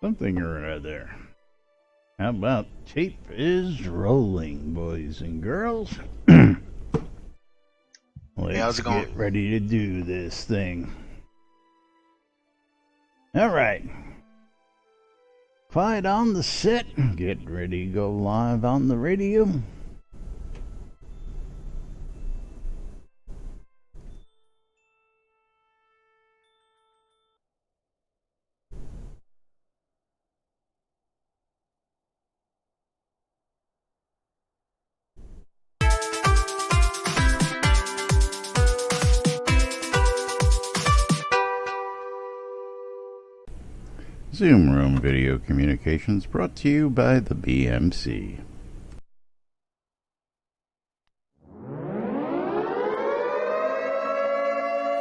Something or other. How about tape is rolling, boys and girls? Let's how's it going? get ready to do this thing. All right. Quiet on the set. Get ready to go live on the radio. Zoom Room Video Communications brought to you by the BMC.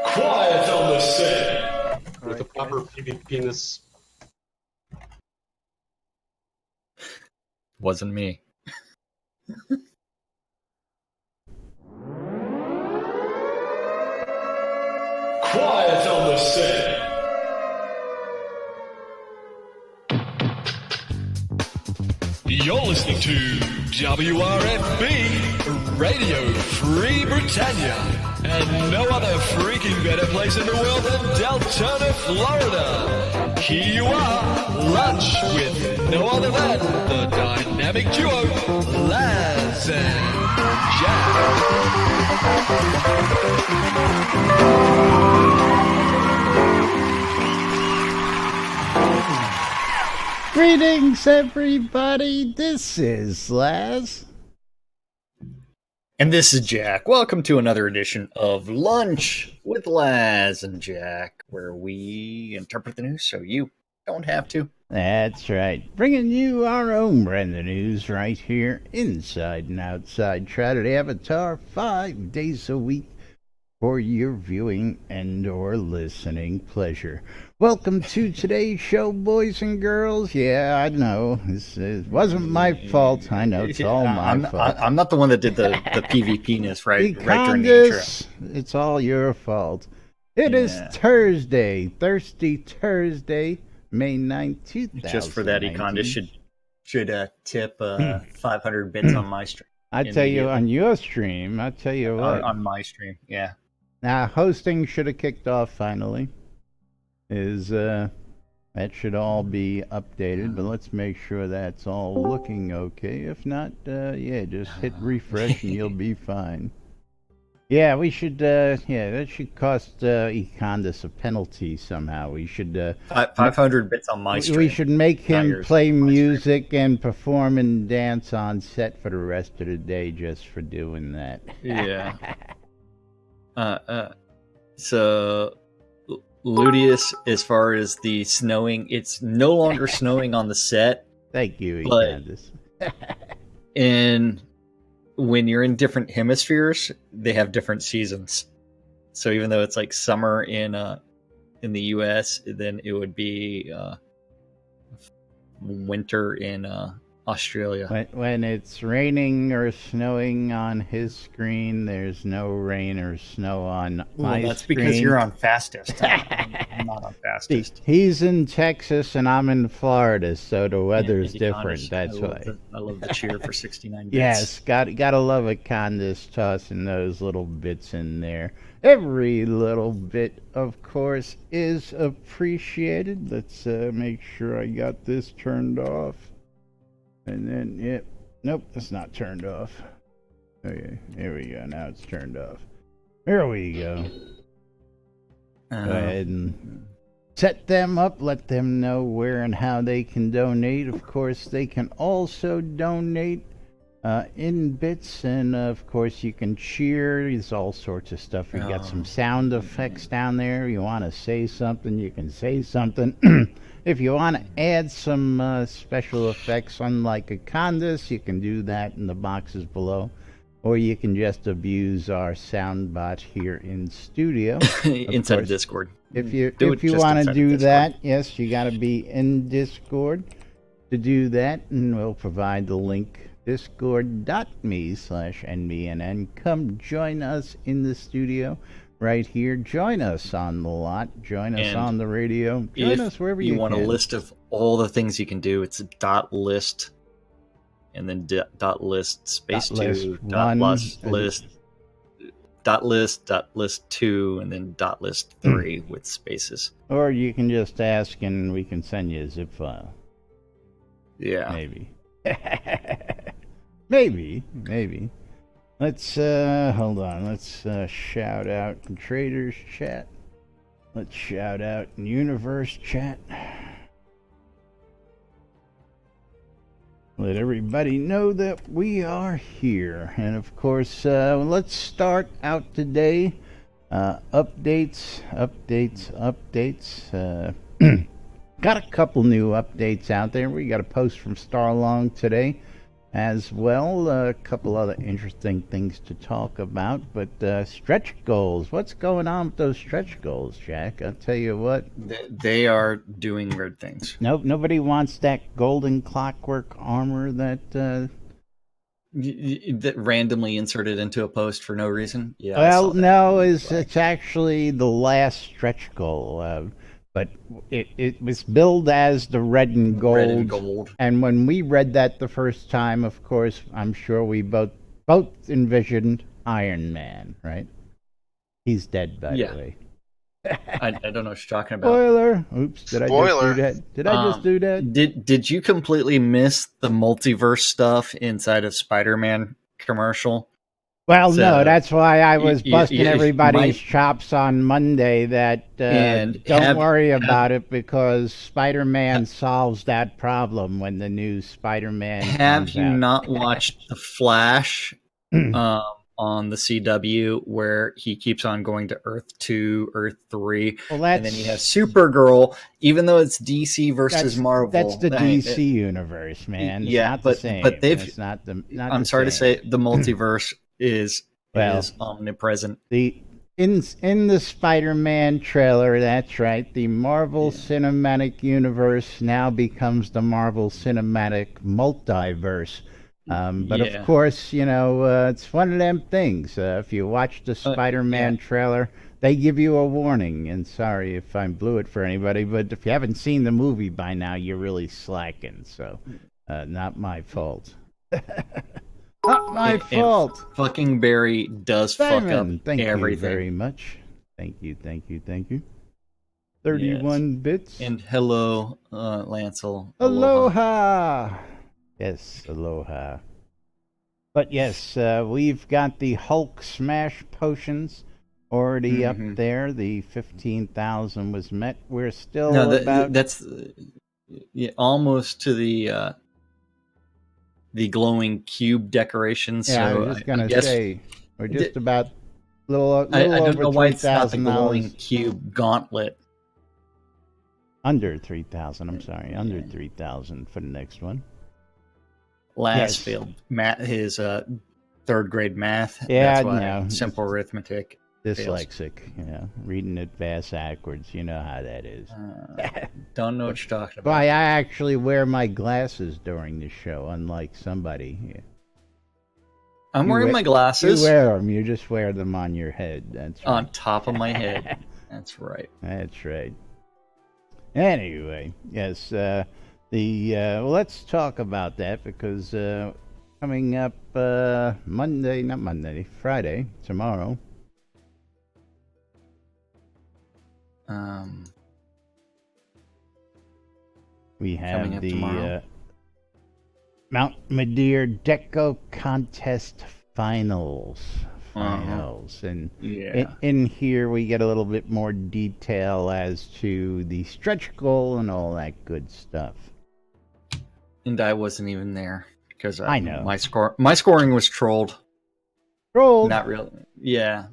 Quiet on the set. With the proper penis. Wasn't me. Quiet on the set. You're listening to WRFB Radio Free Britannia, and no other freaking better place in the world than Deltona, Florida. Here you are, lunch with no other than the dynamic duo, Laz and Greetings, everybody. This is Laz. And this is Jack. Welcome to another edition of Lunch with Laz and Jack, where we interpret the news so you don't have to. That's right. Bringing you our own brand of news right here, inside and outside Shroud Avatar, 5 days a week for your viewing and or listening pleasure. Welcome to today's show, boys and girls. Yeah, I know. This wasn't my fault. I know it's all my fault. I'm not the one that did the PvP-ness right during the intro. It's all your fault. It is Thursday, Thirsty Thursday, May 9th, 2019. Just for that, Econda should tip 500 bits on my stream. I tell you, on your stream, I tell you what. On my stream, yeah. Now, hosting should have kicked off finally. That should all be updated, but let's make sure that's all looking okay. If not, yeah, just hit refresh and you'll be fine. Yeah, we should, that should cost Econdis a penalty somehow. We should, 500 bits on my stream. We should make him play music and perform and dance on set for the rest of the day just for doing that. Yeah. So Ludius, as far as the snowing, it's no longer snowing on the set. Thank you, Econdis. And when you're in different hemispheres, they have different seasons. So even though it's like summer in the US, then it would be winter in Australia. When it's raining or snowing on his screen, there's no rain or snow on my screen. That's because you're on fastest. I'm not on fastest. He's in Texas and I'm in Florida, so the weather's different. That's why. I love the cheer for 69 bits. Yes, gotta love a Condis tossing those little bits in there. Every little bit, of course, is appreciated. Let's make sure I got this turned off. And then, yep, nope, it's not turned off. Okay, here we go. Now it's turned off. There we go. Go ahead and set them up. Let them know where and how they can donate. Of course, they can also donate in bits, and of course, you can cheer. There's all sorts of stuff. We got some sound effects down there. You want to say something, you can say something. If you want to add some special effects, unlike a Condis, you can do that in the boxes below. Or you can just abuse our sound bot here in studio. Inside of Discord. If you want to do that, yes, you got to be in Discord to do that. And we'll provide the link, discord.me/NBNN. Come join us in the studio. right here. Join us on the lot. Join us And on the radio. Join if us wherever you you want can. a list of all the things you can do, it's .list and then .list space .list 2 one, .list .list 2 and then .list 3 with spaces. Or you can just ask and we can send you a zip file. Yeah. Maybe. Maybe. Let's hold on. Let's shout out in Traders chat. Let's shout out in Universe chat. Let everybody know that we are here. And of course, let's start out today. Updates. Got a couple new updates out there. We got a post from Starlong today as well. A couple other interesting things to talk about. But stretch goals. What's going on with those stretch goals, Jack? I'll tell you what. They are doing weird things. Nope, nobody wants that golden clockwork armor that... that randomly inserted into a post for no reason. Yeah. Well, no, it's actually the last stretch goal. But it was billed as the red and gold. Red and gold. And when we read that the first time, of course, I'm sure we both envisioned Iron Man, right? He's dead, by the way. I don't know what you're talking about. Spoiler! Oops, did I just do that? Did I just do that? Did you completely miss the multiverse stuff inside of Spider-Man commercial? Well, So, no, that's why I was busting you everybody's might- chops on Monday that And don't worry about it because Spider-Man solves that problem when the new Spider-Man Have comes you out. not watched The Flash on the CW where he keeps on going to Earth 2, Earth 3, Well, and then you have Supergirl, even though it's DC versus Marvel. That's the I mean, DC universe, man. It's yeah, not but- the same. but they've- It's not the. Not I'm the sorry to same. say the multiverse is Well, omnipresent. In the Spider-Man trailer, that's right. The Marvel Cinematic Universe now becomes the Marvel Cinematic Multiverse. But Yeah. of course, you know, it's one of them things. If you watch the Spider-Man trailer, they give you a warning. And sorry if I blew it for anybody, but if you haven't seen the movie by now, you're really slacking. So, not my fault. Not my fault. Fucking Barry does Simon, fuck up thank everything. you very much. Thank you. 31 bits. And hello, Lancel. Aloha. Yes, aloha. But yes, we've got the Hulk Smash potions already up there. The 15,000 was met. We're still that's almost to the glowing cube decorations. Yeah, so I was just gonna guess say we're just about little I don't over know why it's not the $3,000. glowing cube gauntlet. Under 3,000. I'm sorry, under 3,000 for the next one. Last failed his third grade math. Yeah, that's why no. simple arithmetic. Dyslexic, reading it fast backwards. You know how that is. Don't know what you're talking about. Why, I actually wear my glasses during the show, unlike somebody. Yeah. I'm wearing my glasses. You wear them. You just wear them on your head. That's right. On top of my head. That's right. That's right. Anyway, yes. Well, let's talk about that because coming up Friday, tomorrow. We have the Mount Madeir Deco Contest Finals. And in here we get a little bit more detail as to the stretch goal and all that good stuff. And I wasn't even there because I know my scoring was trolled. Not really. Yeah.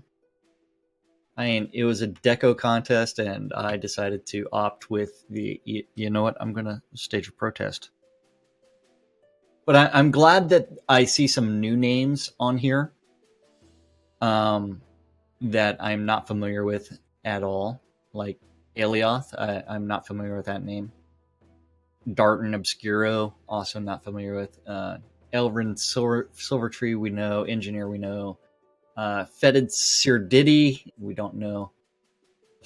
I mean, it was a deco contest, and I decided to opt with you know what? I'm going to stage a protest. But I'm glad that I see some new names on here that I'm not familiar with at all. Like Alioth, I'm not familiar with that name. Darton Obscuro, also not familiar with. Elvin Silvertree, we know. Engineer, we know. Fetid Sirdidi, we don't know.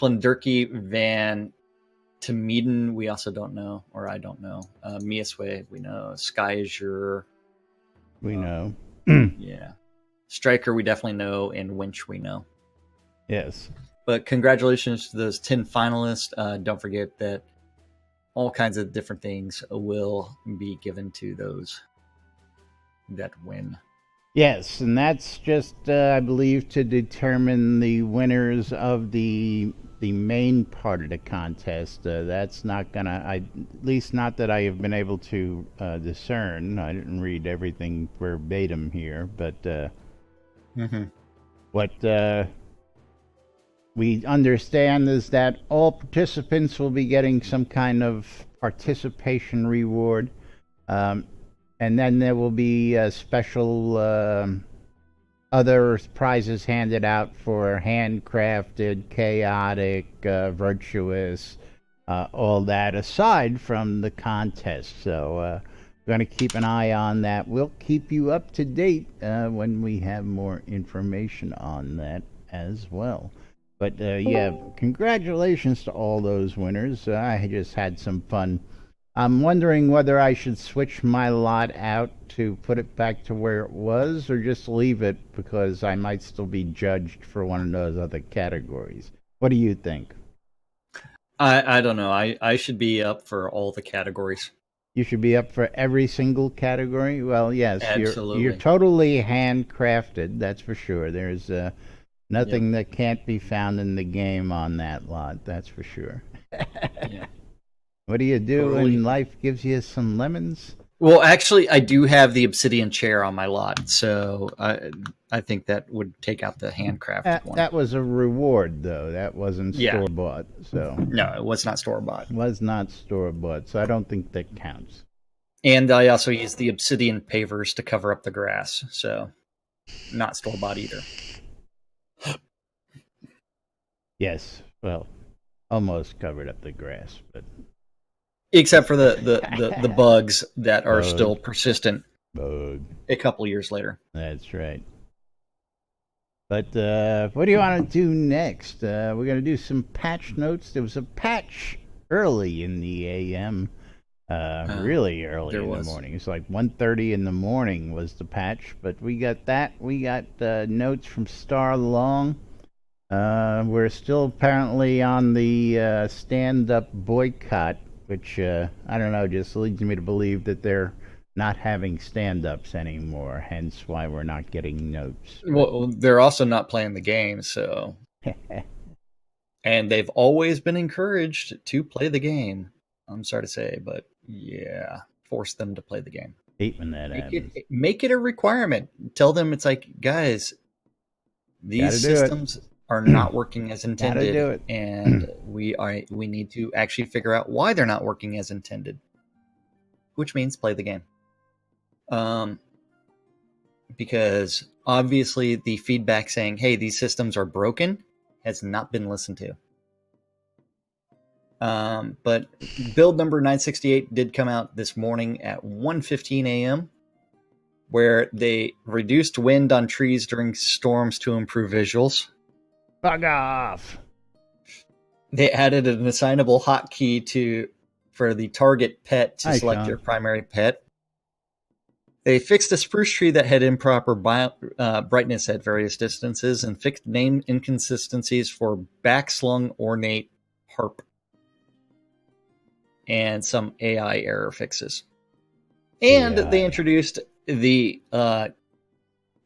Flindurki Van Temeden, we also don't know, or I don't know. Miaswe, we know. Sky Azure, We know. yeah. Striker, we definitely know, and Winch, we know. Yes. But congratulations to those 10 finalists. Don't forget that all kinds of different things will be given to those that win. Yes, and that's just, I believe, to determine the winners of the main part of the contest. That's not gonna, at least not that I have been able to discern. I didn't read everything verbatim here, but what we understand is that all participants will be getting some kind of participation reward. And then there will be special other prizes handed out for handcrafted, chaotic, virtuous, all that aside from the contest. So we're going to keep an eye on that. We'll keep you up to date when we have more information on that as well. But yeah, congratulations to all those winners. I just had some fun. I'm wondering whether I should switch my lot out to put it back to where it was, or just leave it because I might still be judged for one of those other categories. What do you think? I don't know. I should be up for all the categories. You should be up for every single category? Well, yes. Absolutely. You're totally handcrafted, that's for sure. There's nothing that can't be found in the game on that lot, that's for sure. Yeah. What do you do Totally. when life gives you some lemons? Well, actually, I do have the obsidian chair on my lot, so I think that would take out the handcrafted one. That was a reward, though. That wasn't Yeah. store-bought, so... No, it was not store-bought. Was not store-bought, so I don't think that counts. And I also used the obsidian pavers to cover up the grass, so not store-bought either. Yes, well, almost covered up the grass, but... Except for the bugs that are Bug. still persistent Bug. a couple years later. That's right. But what do you want to do next? We're going to do some patch notes. There was a patch early in the AM. Really early in the morning. It's like 1:30 in the morning was the patch. But we got that. We got notes from Star Long. We're still apparently on the stand-up boycott, which, I don't know, just leads me to believe that they're not having stand-ups anymore, hence why we're not getting notes. Well, they're also not playing the game, so... And they've always been encouraged to play the game. I'm sorry to say, but yeah, force them to play the game. Hate when that happens. Make it a requirement. Tell them it's like, guys, these systems are not working as intended, do it. and we need to actually figure out why they're not working as intended, which means play the game. Because obviously the feedback saying, hey, these systems are broken has not been listened to. But build number 968 did come out this morning at 1:15 a.m., where they reduced wind on trees during storms to improve visuals. Bug off! They added an assignable hotkey for the target pet to select your primary pet. They fixed a spruce tree that had improper brightness at various distances and fixed name inconsistencies for backslung ornate harp and some AI error fixes. And they introduced the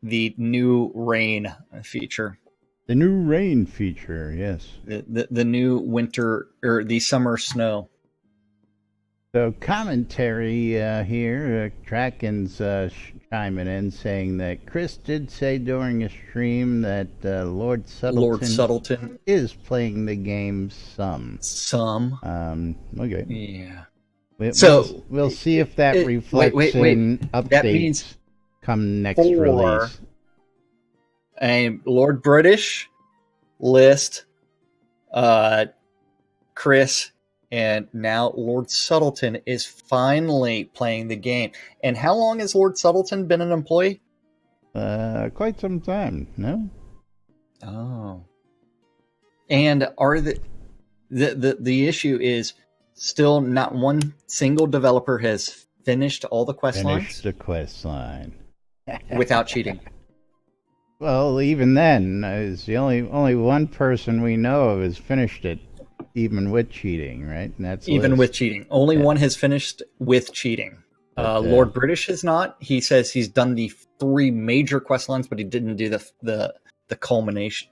new rain feature. The new rain feature, yes. The new winter or the summer snow. So commentary here, Kraken's chiming in saying that Chris did say during a stream that Lord Subtleton is playing the game some. Okay. Yeah. We'll see if that reflects in updates that means come next release. A Lord British, List, Chris, and now Lord Subtleton is finally playing the game. And how long has Lord Subtleton been an employee? Quite some time, no? Oh. And are the issue is still not one single developer has finished all the quest Finish lines the quest line. without cheating. Well, even then, is the only one person we know of has finished it, even with cheating, right? And that's Even Liz. with cheating. Only one has finished with cheating. But, Lord British has not. He says he's done the 3 major quest lines, but he didn't do the culmination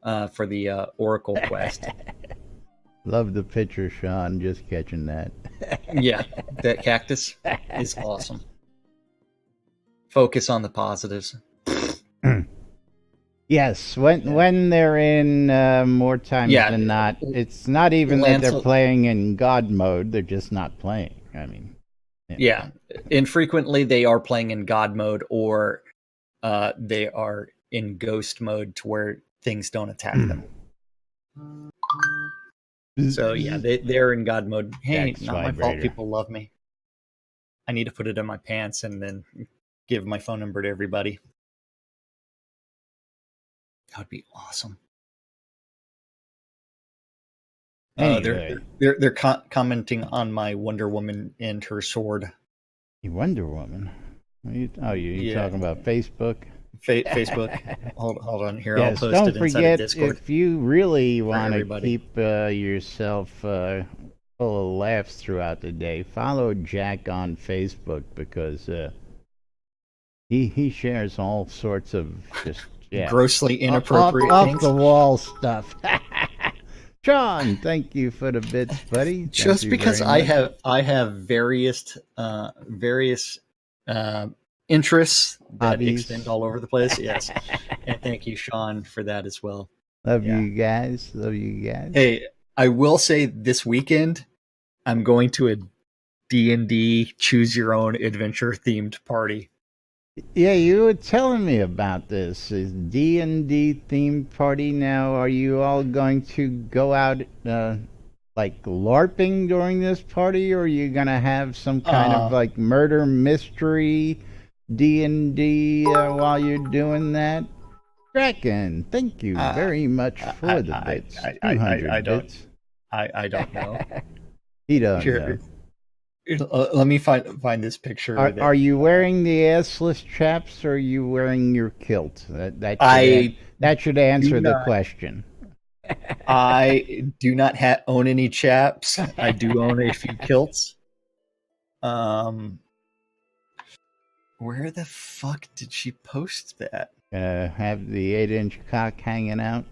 for the Oracle quest. Love the picture, Sean. Just catching that. Yeah, that cactus is awesome. Focus on the positives. Yes, when they're in more times than not, it's not even that they're playing in God mode. They're just not playing. I mean, yeah. Infrequently they are playing in God mode, or they are in ghost mode to where things don't attack them. So yeah, they're in God mode. Hey, That's not my vibrator. fault. People love me. I need to put it in my pants and then give my phone number to everybody. That would be awesome. Anyway. They're commenting on my Wonder Woman and her sword. Wonder Woman. You talking about Facebook? Facebook. Hold on here. Yes, I'll post don't it inside forget, of Discord. if you really want to everybody. keep yourself full of laughs throughout the day, follow Jack on Facebook, because he shares all sorts of just grossly inappropriate off things. the wall stuff. Sean, thank you for the bits, buddy. Just because I have various interests that Hobbies. extend all over the place. Yes, and thank you, Sean, for that as well. Love you guys. Love you guys. Hey, I will say this weekend I'm going to a D&D choose your own adventure themed party. Yeah, you were telling me about this. Is D&D themed party now? Are you all going to go out like LARPing during this party, or are you gonna have some kind of like murder mystery D&D while you're doing that? Kraken, thank you very much for the bits. 200 bits. I don't know. He don't know. Let me find this picture. Are you wearing the assless chaps, or are you wearing your kilt? That should answer the question. I do not own any chaps. I do own a few kilts. Where the fuck did she post that? Have the 8-inch cock hanging out?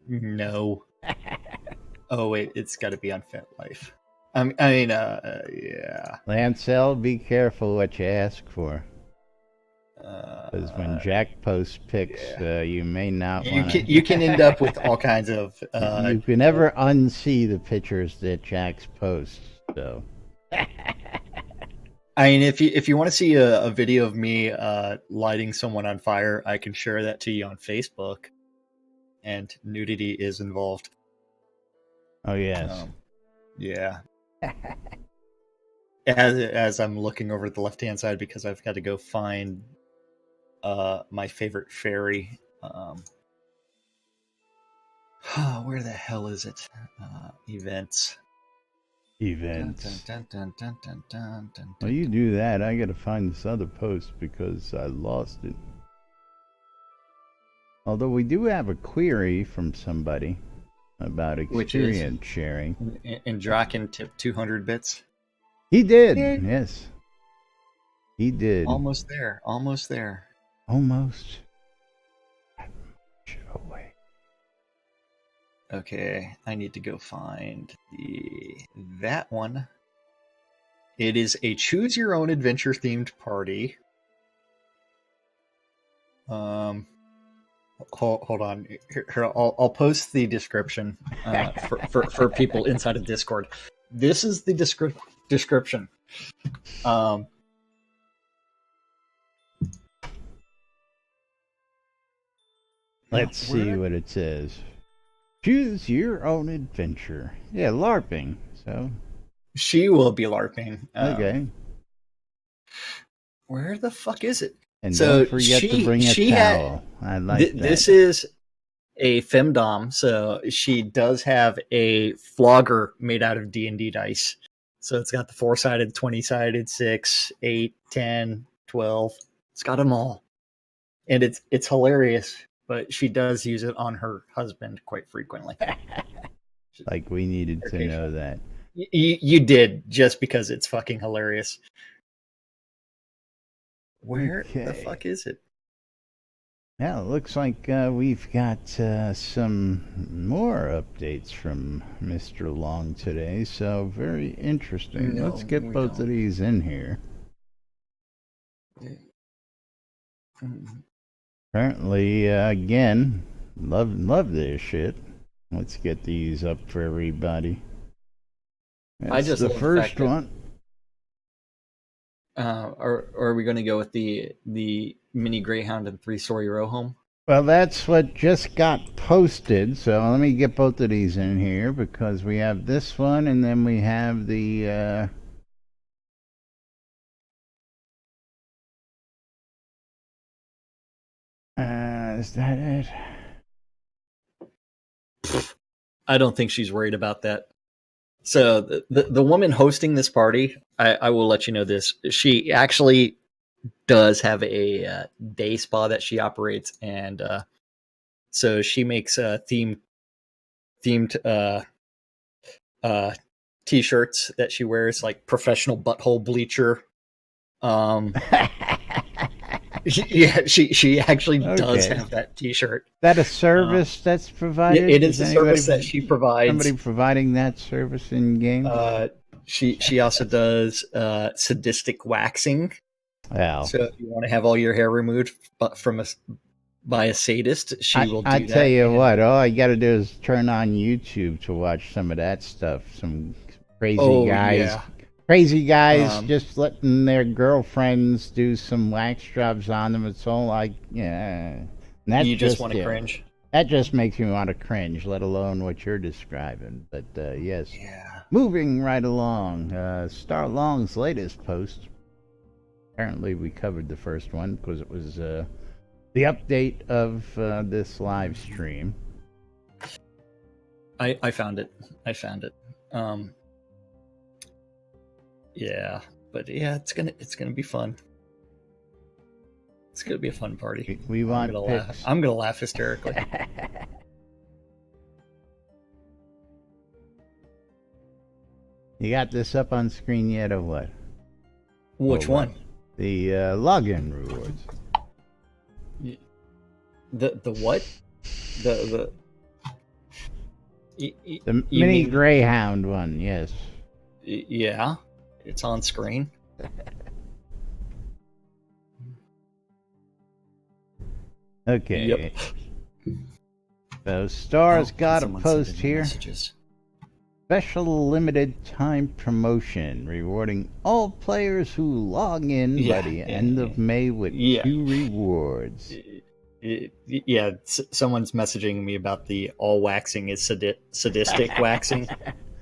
No. Oh wait, it's got to be on FetLife. Yeah. Lancel, be careful what you ask for. Because when Jack posts pics, you may not want to... You can end up with all kinds of... you can never unsee the pictures that Jack's posts, so... I mean, if you want to see a video of me lighting someone on fire, I can share that to you on Facebook. And nudity is involved. Oh, yes. Yeah. As I'm looking over the left-hand side, because I've got to go find my favorite fairy. Where the hell is it? Events. Events. Dun, dun, dun, dun, dun, dun, Well, you do that. I gotta find this other post because I lost it. Although we do have a query from somebody about experience sharing. And Draken tipped 200 bits. He did. Yes. He did. Almost there. Almost there. Almost. Away. Okay, I need to go find that one. It is a choose your own adventure themed party. Hold on. Here, I'll post the description for people inside of Discord. This is the description. Let's see what it says. Choose your own adventure. Yeah, LARPing. So she will be LARPing. Okay. Where the fuck is it? And So don't forget to bring a she towel. I like that. This is a femdom, so she does have a flogger made out of D&D dice. So it's got the 4-sided, 20-sided, 6, 8, 10, 12. It's got them all. And it's hilarious, but she does use it on her husband quite frequently. Like we needed to know that. You did, just because it's fucking hilarious. Where the fuck is it? Yeah, it looks like we've got some more updates from Mr. Long today, so very interesting. No, Let's get we both don't. of these in here. Apparently, again, love this shit. Let's get these up for everybody. That's I just the love the first fact that- one. Or are we going to go with the mini Greyhound and 3-story row home? Well, that's what just got posted, so let me get both of these in here because we have this one and then we have the is that it? I don't think she's worried about that. So the woman hosting this party, I will let you know this. She actually does have a day spa that she operates, and so she makes themed t-shirts that she wears, like professional butthole bleacher. Yeah, she actually does have that t-shirt. That a service that's provided? It is a service that she provides. Somebody providing that service in game? She also does sadistic waxing. Wow. So if you want to have all your hair removed by a sadist, she will do that. I tell you what, all I got to do is turn on YouTube to watch some of that stuff. Some crazy guys. Yeah. Crazy guys just letting their girlfriends do some wax jobs on them. It's all like, yeah. You just want to cringe. That just makes me want to cringe, let alone what you're describing. But yes. Yeah. Moving right along. Star Long's latest post. Apparently we covered the first one because it was the update of this live stream. I found it. Yeah, but yeah, it's gonna be fun. It's gonna be a fun party. We want pics. I'm gonna laugh hysterically. You got this up on screen yet, or what? Which one? The login rewards. The what? The mini Greyhound one, yes. Yeah, it's on screen. Okay. Yep. So Star's got a post here. Messages. Special limited time promotion rewarding all players who log in by the end of May with 2 rewards. Someone's messaging me about the all waxing is sadistic waxing.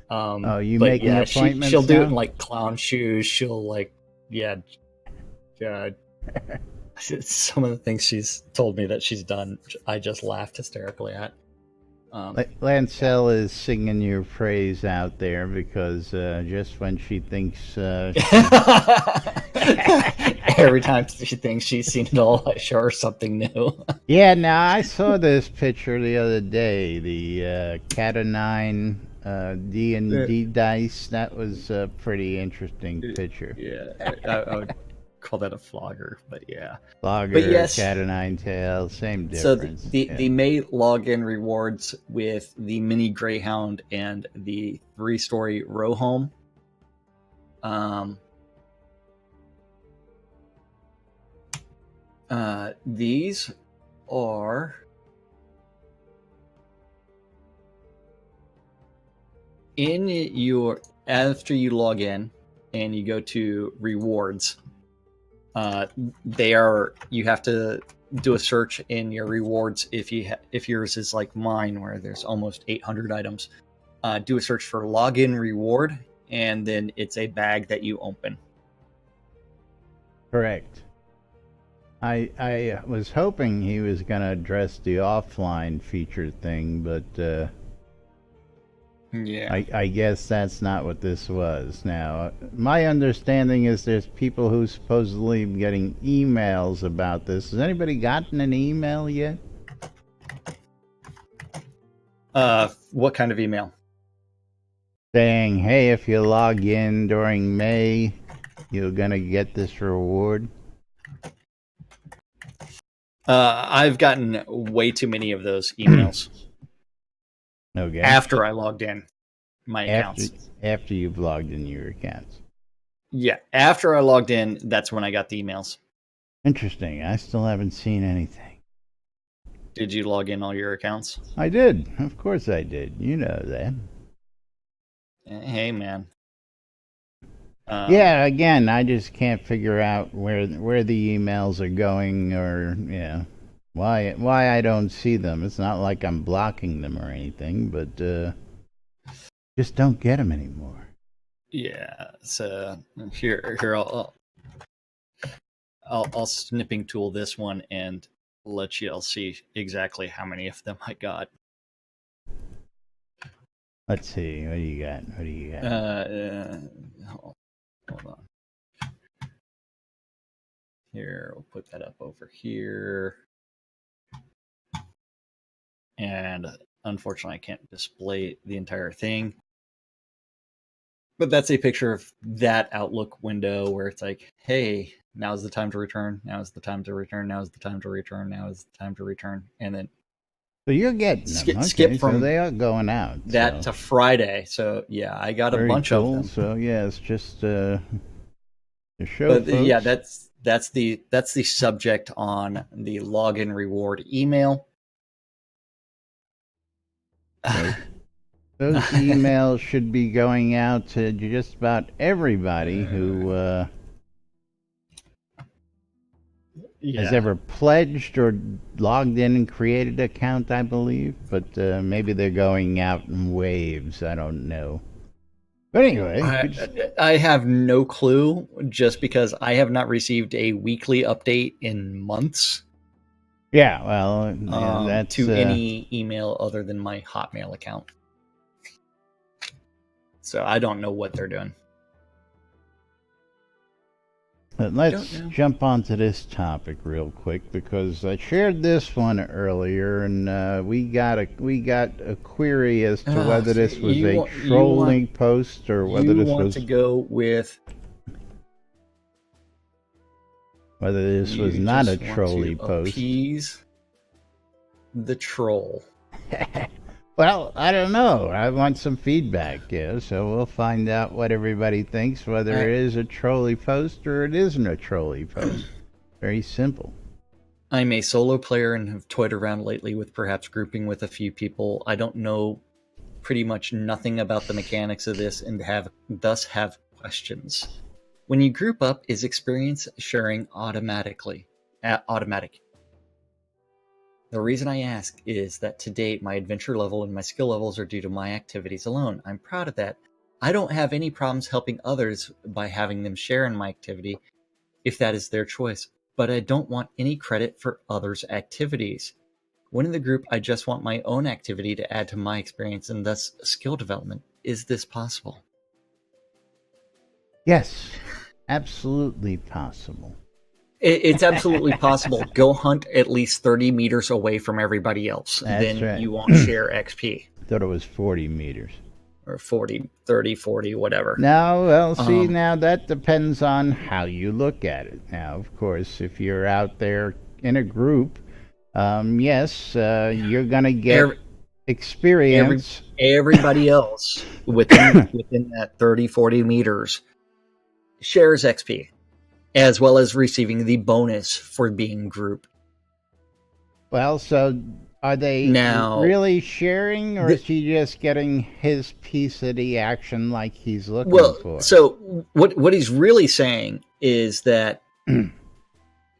You making appointments? She'll do it in like clown shoes. She'll like, some of the things she's told me that she's done, I just laughed hysterically at. Lancel is singing your praise out there because just when she thinks every time she thinks she's seen it all, I show her something new. Yeah, now I saw this picture the other day, the Cat of Nine D&D dice. That was a pretty interesting picture. Yeah, I would call that a flogger, but yeah. Flogger, but yes, Cat of Nine Tails, same difference. So the May login rewards with the mini Greyhound and the 3-story row home. These are in your, after you log in and you go to rewards, you have to do a search in your rewards. If yours is like mine, where there's almost 800 items, do a search for login reward, and then it's a bag that you open. Correct. I was hoping he was going to address the offline feature thing, but Yeah. I guess that's not what this was. Now, my understanding is there's people who supposedly getting emails about this. Has anybody gotten an email yet? What kind of email? Saying, hey, if you log in during May, you're going to get this reward? I've gotten way too many of those emails. Okay. After I logged in my accounts. After you've logged in your accounts. Yeah, after I logged in, that's when I got the emails. Interesting. I still haven't seen anything. Did you log in all your accounts? I did. Of course I did. You know that. Hey, man. Yeah, again, I just can't figure out where the emails are going, or why I don't see them. It's not like I'm blocking them or anything, but just don't get them anymore. Yeah. So here I'll snipping tool this one and let you all see exactly how many of them I got. Let's see. What do you got? Hold on. Here, we'll put that up over here. And unfortunately, I can't display the entire thing. But that's a picture of that Outlook window where it's like, hey, now's the time to return. Now's the time to return. Now's the time to return. Now is the time to return. And then so you're getting them. Skip from so they are going out. That to Friday. So yeah, I got a bunch of them. So yeah, it's just the show. But yeah, that's the subject on the login reward email. Those emails should be going out to just about everybody who has ever pledged or logged in and created an account, I believe. But maybe they're going out in waves. I don't know. But anyway, I have no clue, just because I have not received a weekly update in months. Yeah, well, that's to any email other than my Hotmail account. So I don't know what they're doing. But let's jump onto this topic real quick, because I shared this one earlier, and we got a query as to whether this was a trolling post or whether this was to go with whether this was not a trolly post. Appease the troll. Well, I don't know. I want some feedback, so we'll find out what everybody thinks, whether it is a trolley post or it isn't a trolley post. Very simple. I'm a solo player and have toyed around lately with perhaps grouping with a few people. I don't know pretty much nothing about the mechanics of this and thus have questions. When you group up, is experience sharing automatic? The reason I ask is that to date, my adventure level and my skill levels are due to my activities alone. I'm proud of that. I don't have any problems helping others by having them share in my activity if that is their choice, but I don't want any credit for others' activities. When in the group, I just want my own activity to add to my experience and thus skill development. Is this possible? Yes, absolutely possible. It's absolutely possible. Go hunt at least 30 meters away from everybody else. That's then right. You won't share XP. Thought it was 40 meters. Or 40, 30, 40, whatever. No, well, see, now that depends on how you look at it. Now, of course, if you're out there in a group, yes, you're going to get experience. Everybody else within that 30, 40 meters shares XP, as well as receiving the bonus for being group. Well, so are they really sharing, or is he just getting his piece of the action like he's looking for? So what he's really saying is that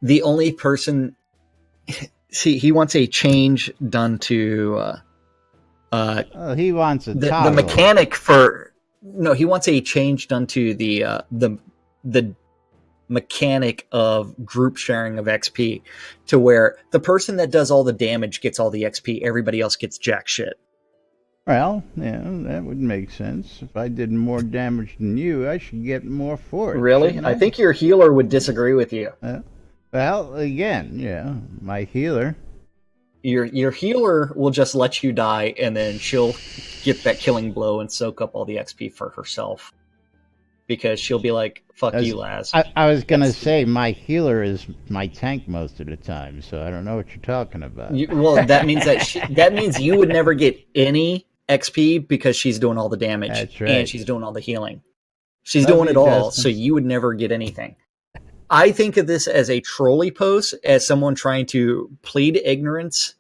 the only person... See, he wants a change done to... he wants a the mechanic for... No, he wants a change done to the mechanic of group sharing of XP to where the person that does all the damage gets all the XP, everybody else gets jack shit. Well, yeah, that would make sense. If I did more damage than you, I should get more for it. Really? I think your healer would disagree with you. Well, again, yeah, my healer. Your healer will just let you die, and then she'll get that killing blow and soak up all the XP for herself. Because she'll be like, fuck you, Laz. I was going to say, my healer is my tank most of the time, so I don't know what you're talking about. Well, that means that means you would never get any XP because she's doing all the damage. That's right. And she's doing all the healing. She's doing it all, so you would never get anything. I think of this as a trolley post, as someone trying to plead ignorance.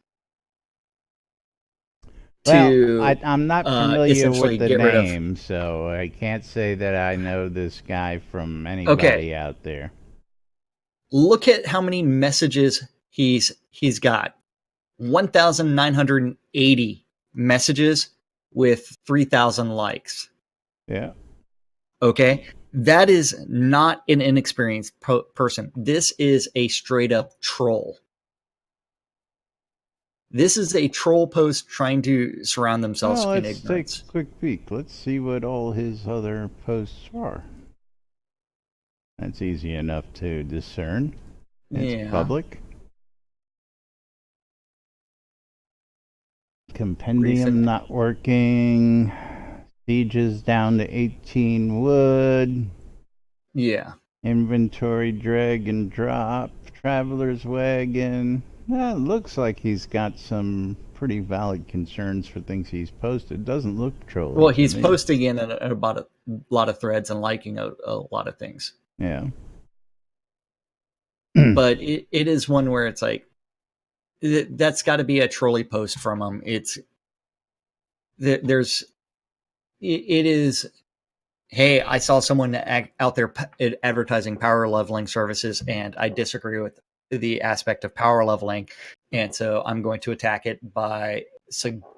Well, I'm not familiar with the name, so I can't say that I know this guy from anybody out there. Look at how many messages he's got. 1,980 messages with 3,000 likes. Yeah. Okay? That is not an inexperienced person. This is a straight up troll. This is a troll post trying to surround themselves in ignorance. Let's take a quick peek. Let's see what all his other posts are. That's easy enough to discern. It's public. Compendium not working. Sieges down to 18 wood. Yeah. Inventory drag and drop. Traveler's wagon. It looks like he's got some pretty valid concerns for things he's posted. Doesn't look trolly. Well, he's posting in about a lot of threads and liking a lot of things. Yeah. But it is one where it's like, that's got to be a trolley post from him. It is, hey, I saw someone out there advertising power leveling services, and I disagree with the aspect of power leveling, and so I'm going to attack it by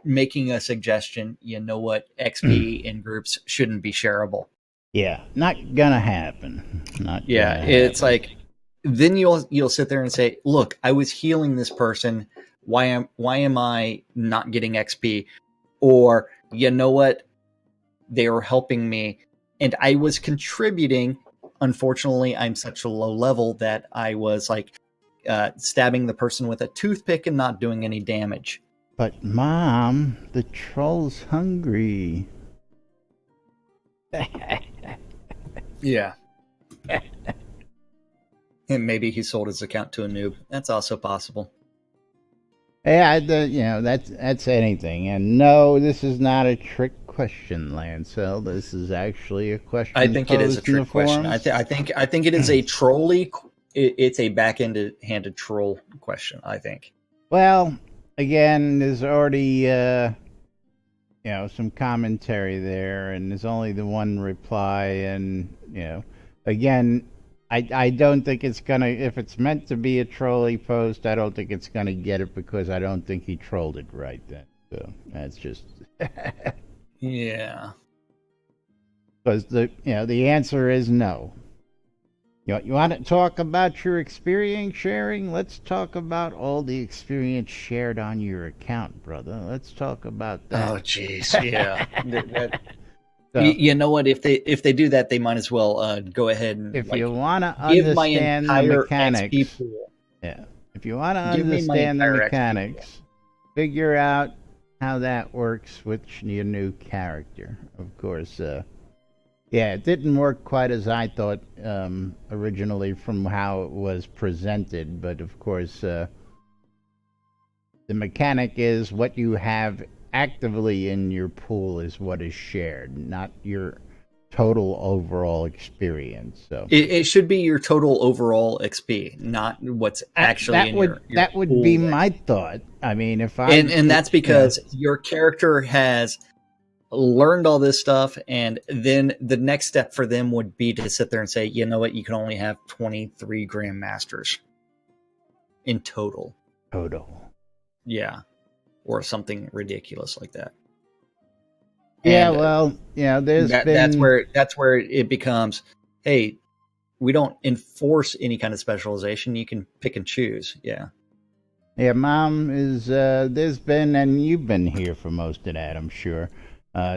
making a suggestion. You know what? XP in groups shouldn't be shareable. Yeah, not gonna happen. It's like, then you'll sit there and say, look, I was healing this person. Why am I not getting XP? Or, you know what? They were helping me and I was contributing. Unfortunately, I'm such a low level that I was like stabbing the person with a toothpick and not doing any damage. But Mom, the troll's hungry. Yeah. And maybe he sold his account to a noob. That's also possible. Yeah, that's anything. And no, this is not a trick question, Lancel. This is actually a question. I think it is a trick question. I think it is a trolley. It's a back-handed troll question, I think. Well, again, there's already some commentary there, and there's only the one reply, and again, I don't think it's gonna, if it's meant to be a trolley post, I don't think it's gonna get it, because I don't think he trolled it right then. So that's just yeah. Because the answer is no. You want to talk about your experience sharing? Let's talk about all the experience shared on your account, brother. Let's talk about that. Oh, jeez, yeah. So, you know what? If they do that, they might as well go ahead and if you want to understand the mechanics. Yeah. If you want to understand the mechanics, figure out how that works with your new character. Of course, it didn't work quite as I thought originally from how it was presented, but of course, the mechanic is what you have actively in your pool is what is shared, not your total overall experience. So it should be your total overall XP, not what's actually your that would pool be my thought. I mean, if I and that's because your character has learned all this stuff, and then the next step for them would be to sit there and say, you know what, you can only have 23 Grandmasters in total. Yeah. Or something ridiculous like that. Yeah, and, that's where it becomes, hey, we don't enforce any kind of specialization. You can pick and choose. Yeah. Yeah, Mom is, there's been, and you've been here for most of that, I'm sure,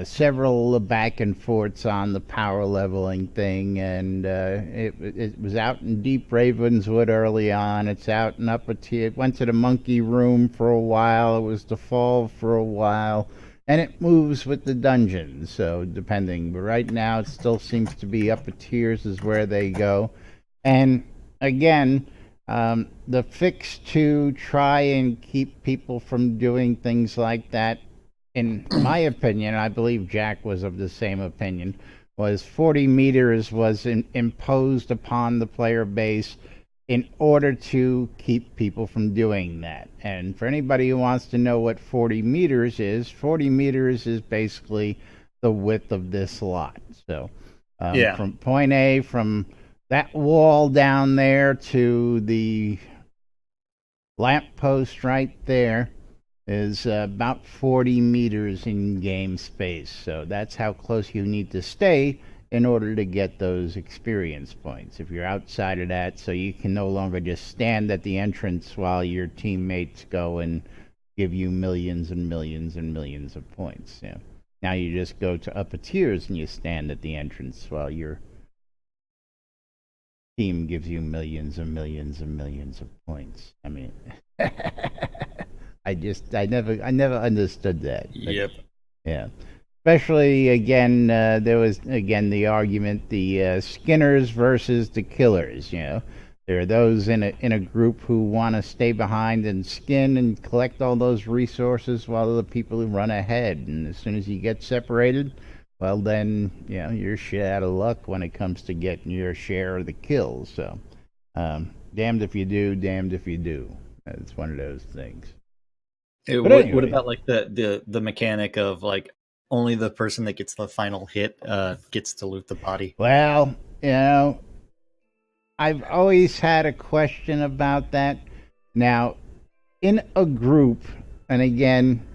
several back and forths on the power leveling thing, and it was out in Deep Ravenswood early on. It's out in Upper Tier. It went to the Monkey Room for a while. It was the Fall for a while, and it moves with the dungeons, so depending. But right now, it still seems to be Upper Tiers is where they go. And again, the fix to try and keep people from doing things like that, in my opinion, I believe Jack was of the same opinion, was 40 meters was imposed upon the player base in order to keep people from doing that. And for anybody who wants to know what 40 meters is, 40 meters is basically the width of this lot. So from point A, from that wall down there to the lamppost right there is about 40 meters in game space. So that's how close you need to stay in order to get those experience points. If you're outside of that, so you can no longer just stand at the entrance while your teammates go and give you millions and millions and millions of points. Yeah. Now you just go to upper tiers and you stand at the entrance while your team gives you millions and millions and millions of points. I mean, I never understood that. But, Yep. yeah. Especially again, there was again the argument: the skinners versus the killers. You know, there are those in a group who want to stay behind and skin and collect all those resources, while the people who run ahead. And as soon as you get separated, well, then, you know, you're shit out of luck when it comes to getting your share of the kills. So, damned if you do, damned if you do. It's one of those things. What anyway. about like the mechanic of like only the person that gets the final hit gets to loot the body? Well, you know, I've always had a question about that. Now, in a group, and again,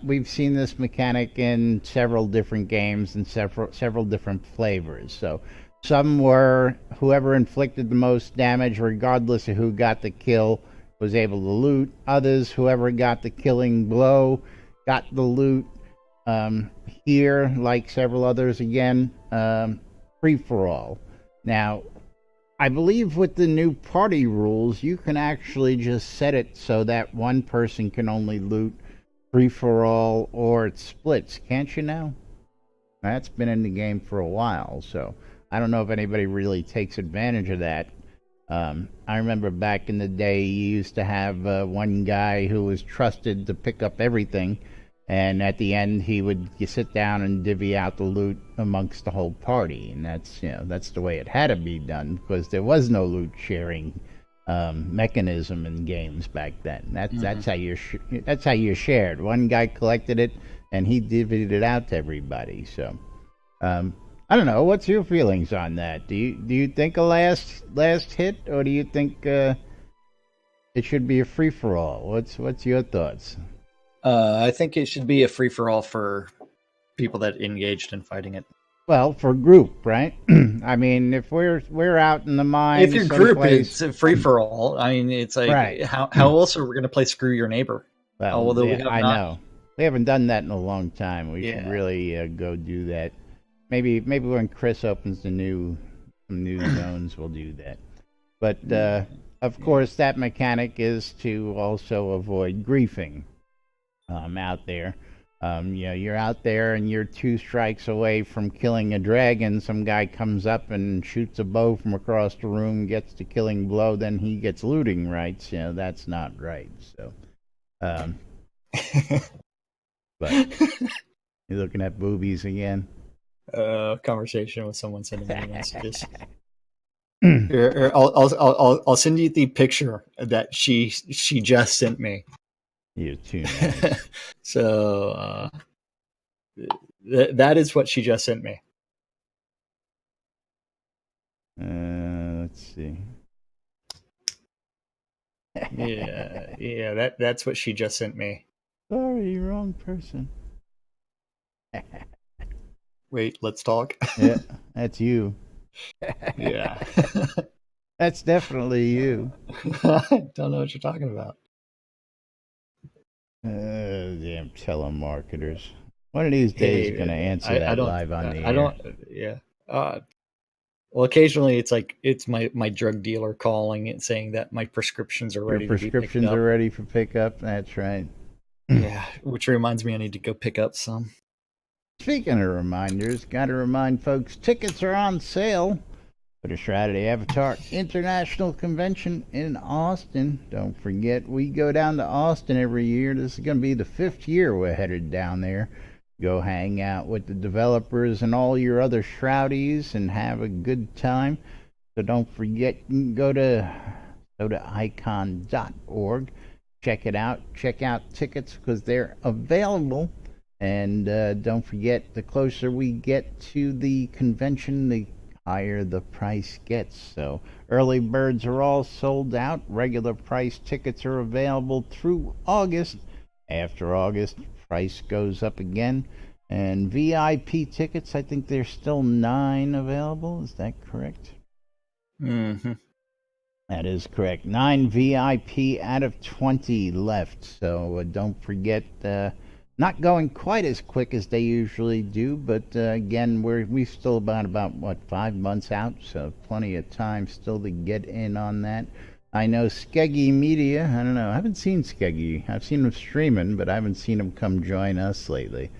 we've seen this mechanic in several different games and several different flavors. So some were whoever inflicted the most damage, regardless of who got the kill, was able to loot. Others, whoever got the killing blow, got the loot. Here, like several others, again, free for all. Now, I believe with the new party rules, you can actually just set it so that one person can only loot free for all, or it splits, can't you now? That's been in the game for a while, so I don't know if anybody really takes advantage of that. I remember back in the day, you used to have one guy who was trusted to pick up everything, and at the end he would sit down and divvy out the loot amongst the whole party, and that's, you know, that's the way it had to be done, because there was no loot sharing mechanism in games back then. That's how you shared. One guy collected it and he divvied it out to everybody. So I don't know, what's your feelings on that? Do you think a last hit, or do you think it should be a free for all? What's your thoughts? I think it should be a free for all for people that engaged in fighting it. Well, for group, right? I mean, if we're out in the mine, if your group is free for all, I mean, it's like, right. How else are we going to play Screw Your Neighbor? Well, I know we haven't done that in a long time. We should really go do that. Maybe when Chris opens some new zones, we'll do that. But of course, that mechanic is to also avoid griefing out there. You know, you're out there and you're 2 strikes away from killing a dragon. Some guy comes up and shoots a bow from across the room, gets the killing blow, then he gets looting rights. You know, that's not right. So, but you're looking at boobies again. Conversation with someone sending me messages. Here, I'll send you the picture that she just sent me. You're too nice. So that is what she just sent me. Let's see. yeah, that's what she just sent me. Sorry, wrong person. Wait, let's talk. Yeah, that's you. Yeah. That's definitely you. I don't know what you're talking about. Damn telemarketers. One of these days, Hey, gonna answer I that don't, live on the I air. don't, yeah. Well, occasionally it's like it's my drug dealer calling and saying that my prescriptions are Your ready to be picked prescriptions up. are ready for pickup. That's right. Yeah, which reminds me I need to go pick up some. Speaking of reminders, gotta remind folks tickets are on sale for the Shroud of the Avatar International Convention in Austin. Don't forget, we go down to Austin every year. This is going to be the 5th year we're headed down there. Go hang out with the developers and all your other Shroudies and have a good time. So don't forget, you can go to icon.org. Check it out. Check out tickets because they're available. And don't forget, the closer we get to the convention, the higher the price gets. So early birds are all sold out. Regular price tickets are available through August. After August, price goes up again. And VIP tickets, I think there's still 9 available. Is that correct? Mm-hmm. That is correct. 9 VIP out of 20 left. So don't forget, not going quite as quick as they usually do, but again, we still about what 5 months out, so plenty of time still to get in on that. I know Skeggy Media. I don't know. I haven't seen Skeggy. I've seen him streaming, but I haven't seen him come join us lately.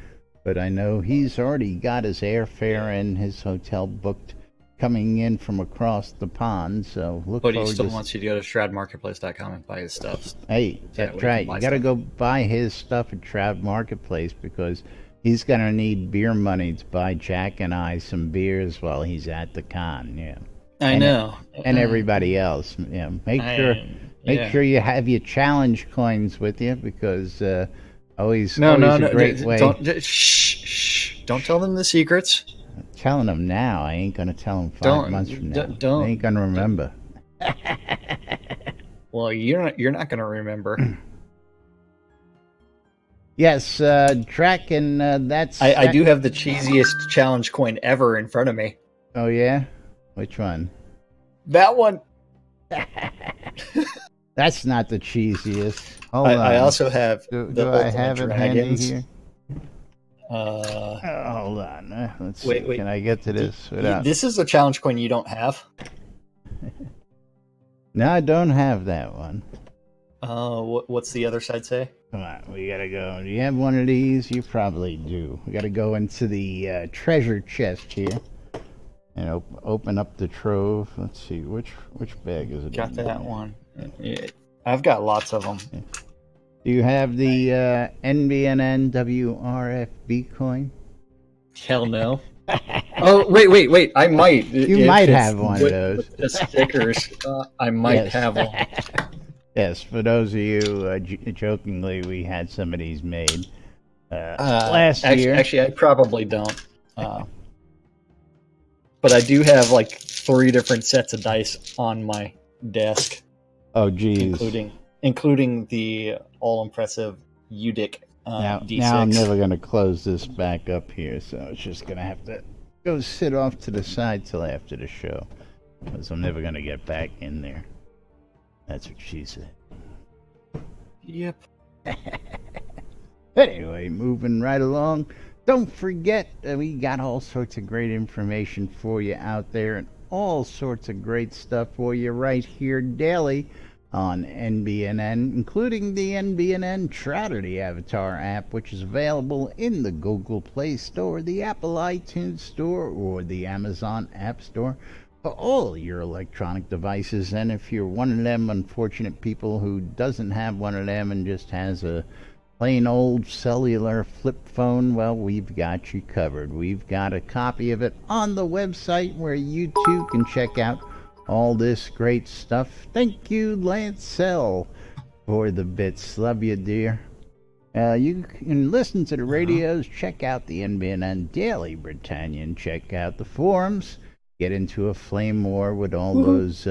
But I know he's already got his airfare and his hotel booked coming in from across the pond. So look But he forward still to wants you to go to shroudmarketplace.com and buy his stuff. Hey, Yeah, that's we can right. buy You got to stuff. go buy his stuff at Shroud Marketplace because he's going to need beer money to buy Jack and I some beers while he's at the con. Yeah, I know. and everybody else. Yeah, make Yeah. sure you have your challenge coins with you because always No, a great way. Shh. Don't tell them the secrets. Telling them now, I ain't going to tell them 5 Don't- months from now. don't- They ain't going to remember. Well, you're not going to remember. Yes, Drac, and that's. I do have the cheesiest challenge coin ever in front of me. Oh yeah, which one? That one. That's not the cheesiest. Hold on. I also have Do the I Ultimate have it handy Dragons. here? Uh, Hold on. Let's see. Wait. Can I get to this without? This is a challenge coin you don't have. No, I don't have that one. What's the other side say? Come on, we gotta go. Do you have one of these? You probably do. We gotta go into the treasure chest here and open up the trove. Let's see which bag is it? Got in that there? one. Yeah, I've got lots of them. Do you have the NBNN WRFB coin? Hell no. Oh wait! I might. You might have one of those. With the stickers, I might Yes. have one. Yes, for those of you, jokingly, we had some of these made last year. Actually, I probably don't. But I do have like 3 different sets of dice on my desk, Oh, geez. including the all-impressive UDIC D6. Now I'm never going to close this back up here, so it's just going to have to go sit off to the side till after the show, because I'm never going to get back in there. That's what she said. Yep. Anyway, moving right along. Don't forget, we got all sorts of great information for you out there and all sorts of great stuff for you right here daily on NBNN, including the NBNN Shroud of the Avatar app, which is available in the Google Play Store, the Apple iTunes Store, or the Amazon App Store for all your electronic devices. And if you're one of them unfortunate people who doesn't have one of them and just has a plain old cellular flip phone, well, we've got you covered. We've got a copy of it on the website where you too can check out all this great stuff. Thank you, Lancel, for the bits. Love you, dear. You can listen to the radios, check out the NBNN Daily Britannian, check out the forums, get into a flame war with all those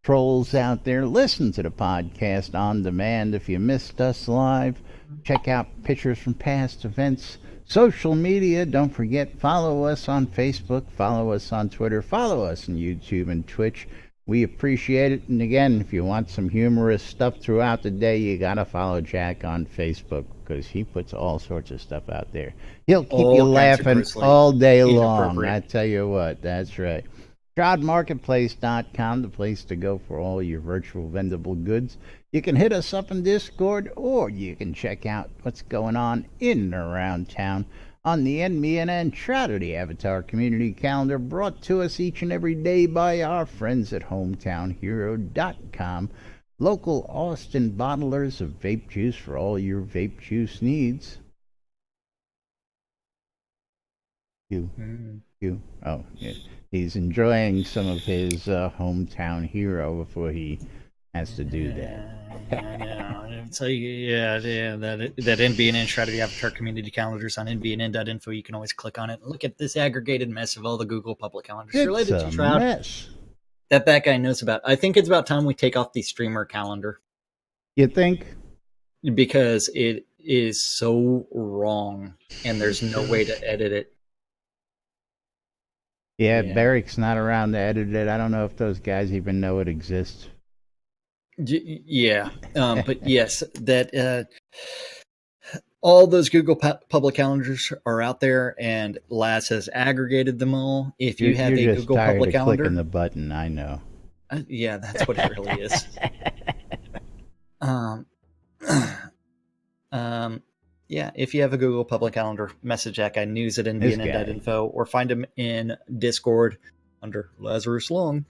trolls out there. Listen to the podcast on demand if you missed us live. Check out pictures from past events, social media. Don't forget, follow us on Facebook, follow us on Twitter, follow us on YouTube and Twitch. We appreciate it. And again, if you want some humorous stuff throughout the day, you got to follow Jack on Facebook because he puts all sorts of stuff out there. He'll keep you laughing all day long. I tell you what, that's right. ShroudMarketplace.com, the place to go for all your virtual vendable goods. You can hit us up in Discord, or you can check out what's going on in and around town on the NBNN Shroud, the Avatar Community Calendar, brought to us each and every day by our friends at HometownHero.com, local Austin bottlers of vape juice for all your vape juice needs. Oh, yeah. He's enjoying some of his hometown hero before he has to do that. I know. So yeah, that NBNN Shroud of the Avatar Community Calendars on NBNN.info. You can always click on it and look at this aggregated mess of all the Google public calendars related to Shroud. Mess. That guy knows about. I think it's about time we take off the streamer calendar. You think? Because it is so wrong, and there's no way to edit it. Yeah, Barrick's not around to edit it. I don't know if those guys even know it exists. Yeah, but yes, that all those Google public calendars are out there, and Laz has aggregated them all. If you have a Google public calendar, clicking the button, I know. Yeah, that's what it really is. Yeah, if you have a Google public calendar, message that guy, news@nbnn.info, or find him in Discord under Lazarus Long. You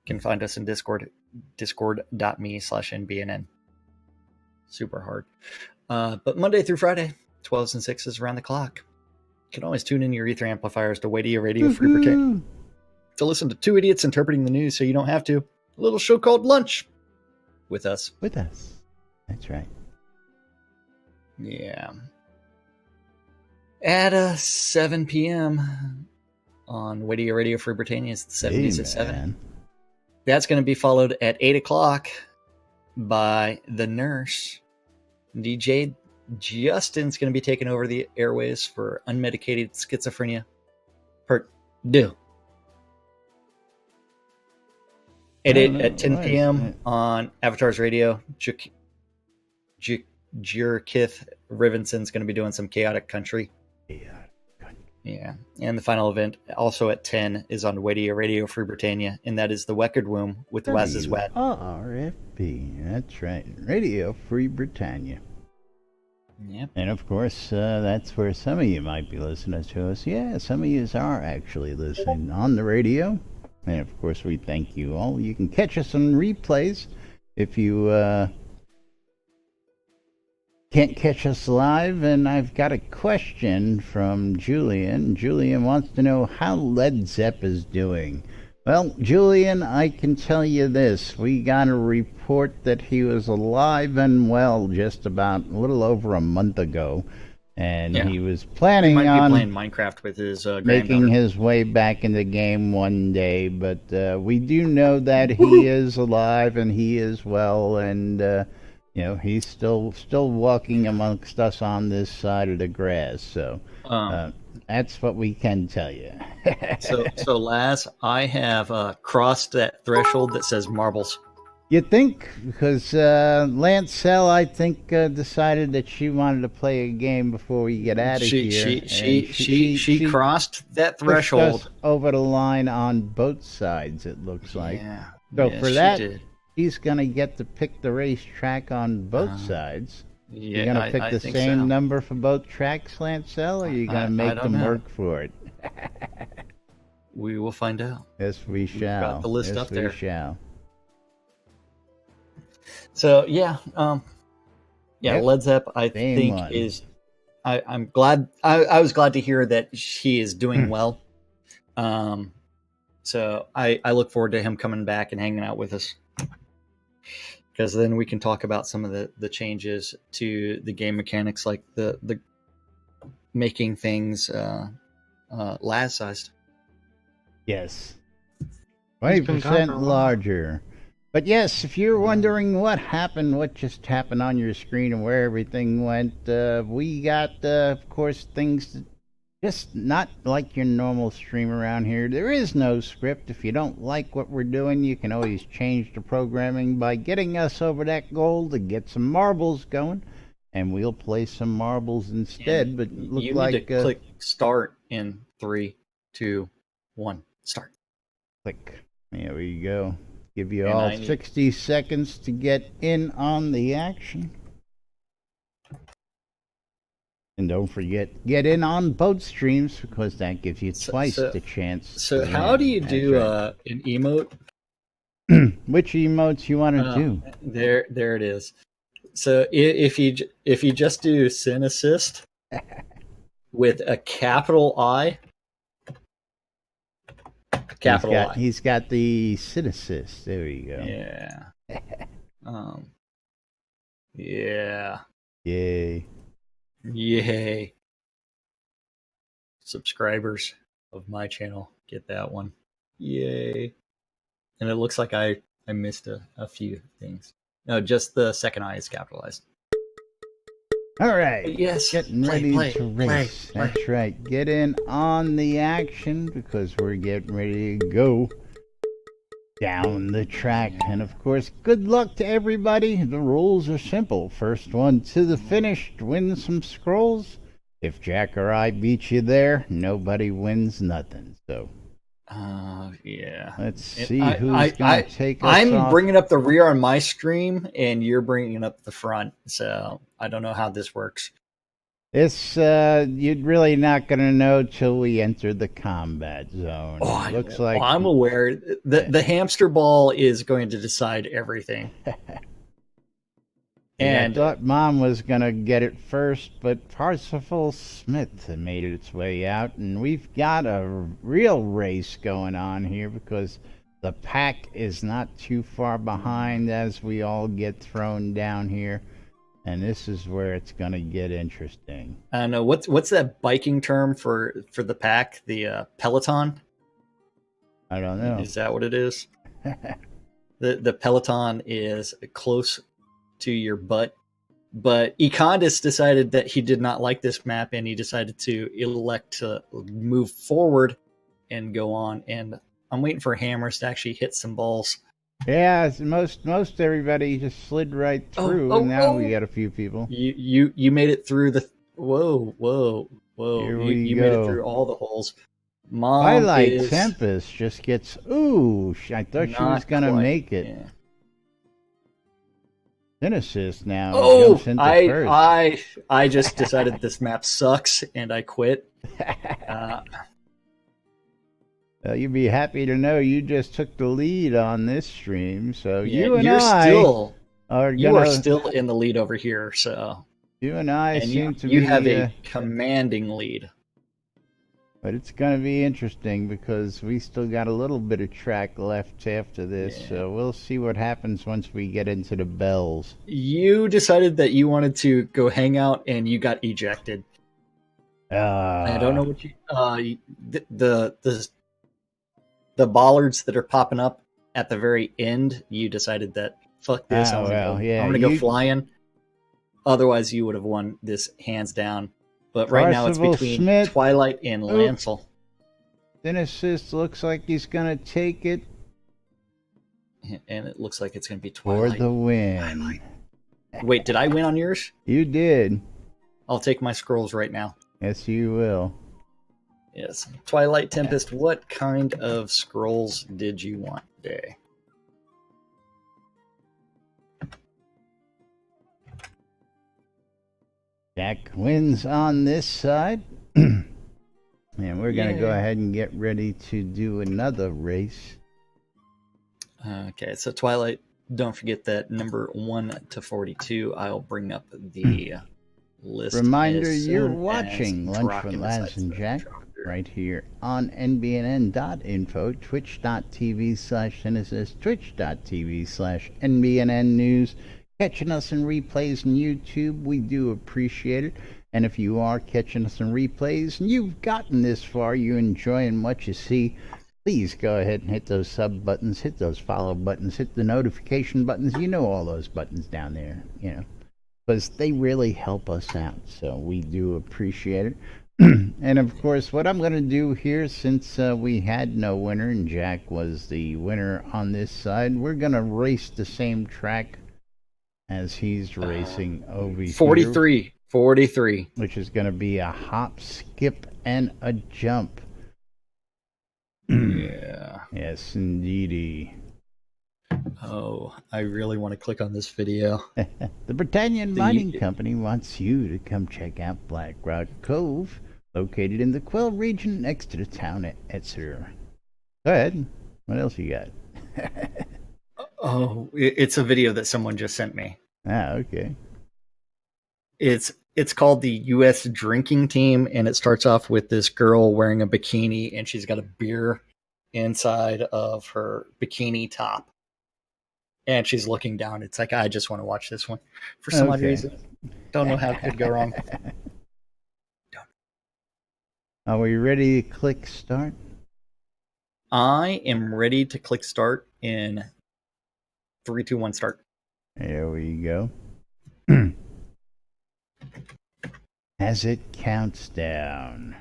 can find us in Discord, discord.me/nbnn. Super hard. But Monday through Friday, 12s and 6s around the clock. You can always tune in your ether amplifiers to Wadia Radio Free Britain to listen to two idiots interpreting the news so you don't have to. A little show called Lunch with us. With us. That's right. Yeah. At 7 p.m. on Wadia Radio Free Britannia, it's the 70s at 7. That's going to be followed at 8 o'clock by The Nurse. DJ Justin's going to be taking over the airways for Unmedicated Schizophrenia Part 2. At 10 p.m. on Avatar's Radio, Jurkith Rivenson's going to be doing some chaotic country. Yeah. And the final event, also at 10, is on Wadia Radio Free Britannia, and that is the Weckard Womb with Waz's Wet. RFB. That's right. Radio Free Britannia. Yep. And of course, that's where some of you might be listening to us. Yeah, some of you are actually listening on the radio. And of course, we thank you all. You can catch us on replays if you can't catch us live. And I've got a question from Julian. Julian wants to know how Led Zepp is doing. Well, Julian, I can tell you this. We got a report that he was alive and well just about a little over a month ago. And he was planning on playing Minecraft with his making his way back in the game one day. But we do know that he is alive and he is well, and you know, he's still walking amongst us on this side of the grass. So that's what we can tell you. so Laz, I have crossed that threshold that says marbles. You think? Because Lancel, I think, decided that she wanted to play a game before we get out of here. She crossed that threshold over the line on both sides, it looks like. Yeah. So for that, he's going to get to pick the racetrack on both sides. Yeah, You're going to pick the same number for both tracks, Lancel, or are you going to make them work for it? We will find out. Yes, we shall. Got the list up there. We shall. So Led Zepp, I think is. I'm glad. I was glad to hear that he is doing well. So I look forward to him coming back and hanging out with us, because then we can talk about some of the changes to the game mechanics, like the making things Laz sized. Yes, 20% larger. But yes, if you're wondering what happened, what just happened on your screen and where everything went, we got, of course, things that just not like your normal stream around here. There is no script. If you don't like what we're doing, you can always change the programming by getting us over that goal to get some marbles going, and we'll play some marbles instead. And but look you like need to click start in 3, 2, 1. Start. click. There we go. Give you And all I need- 60 seconds to get in on the action. And don't forget, get in on both streams because that gives you twice the chance. So to how win. do you That's do right. an emote? Which emotes you want to do? There it is. So if you just do Sin Assist with a capital I, capital I. He's got the Sin Assist. There you go. Yeah. Yeah. Yay. Yay. Subscribers of my channel get that one. Yay. And it looks like I missed a few things. No, just the second I is capitalized. All right. Yes. Getting ready to race. That's right. Get in on the action because we're getting ready to go down the track. And of course, good luck to everybody. The rules are simple. First one to the finish wins some scrolls. If Jack or I beat you there, nobody wins nothing. So Yeah. let's see who's going to take us I'm off. bringing up the rear on my stream, and you're bringing up the front. So I don't know how this works. It's you're really not going to know till we enter the combat zone. Oh, Looks like I'm aware. The hamster ball is going to decide everything. And I thought Mom was going to get it first, but Parsifal Smith made its way out, and we've got a real race going on here because the pack is not too far behind as we all get thrown down here, and this is where it's going to get interesting. I don't know what's that biking term for the pack? The peloton? I don't know. Is that what it is? The peloton is close to your butt, but Econdis decided that he did not like this map, and he decided to elect to move forward and go on. And I'm waiting for Hammers to actually hit some balls. Yeah, it's most everybody just slid right through, and now we got a few people. You made it through the whoa. Here You made it through all the holes. Mom Twilight Tempest just gets I thought she was gonna make it. Yeah. Genesis now Oh, jumps into first. I just decided this map sucks and I quit. You'd be happy to know you just took the lead on this stream. So Yeah, you and you're I still are you are still in the lead over here. So you and I and seem to you be. have a commanding lead. But it's going to be interesting because we still got a little bit of track left after this. Yeah. So we'll see what happens once we get into the bells. You decided that you wanted to go hang out and you got ejected. I don't know what you the bollards that are popping up at the very end. You decided that fuck this. I'm gonna go flying. Otherwise, you would have won this hands down. But right now it's between Smith. Twilight and Lancel. Genesis looks like he's going to take it And it looks like it's going to be for Twilight. the win. Wait, did I win on yours? You did. I'll take my scrolls right now. Yes, you will. Yes. Twilight Tempest, what kind of scrolls did you want today? Jack wins on this side. And we're going to go ahead and get ready to do another race. Okay, so Twilight, don't forget that number 1 to 42. I'll bring up the list. Reminder, as you're soon watching as Lunch Rocky with Laz decides and to Jack drop it. right here on NBNN.info, twitch.tv/Genesis, twitch.tv/NBNN News. Catching us in replays on YouTube, we do appreciate it. And if you are catching us in replays and you've gotten this far, you're enjoying what you see, please go ahead and hit those sub buttons, hit those follow buttons, hit the notification buttons. You know all those buttons down there, you know, because they really help us out. So we do appreciate it. And of course, what I'm going to do here, since we had no winner and Jack was the winner on this side, we're going to race the same track as he's racing over 43. here. 43. Which is going to be a hop, skip, and a jump. Yeah. Yes, indeedy. Oh, I really want to click on this video. The Britannian Mining Company wants you to come check out Black Rock Cove, located in the Quill region next to the town of Exeter. Go ahead. What else you got? Oh, it's a video that someone just sent me. Ah, okay. It's called the U.S. Drinking Team, and it starts off with this girl wearing a bikini, and she's got a beer inside of her bikini top. And she's looking down. It's like, I just want to watch this one. For some odd reason. Don't know how it could go wrong. Are we ready to click start? I am ready to click start in 3, 2, 1, start. There we go. As it counts down.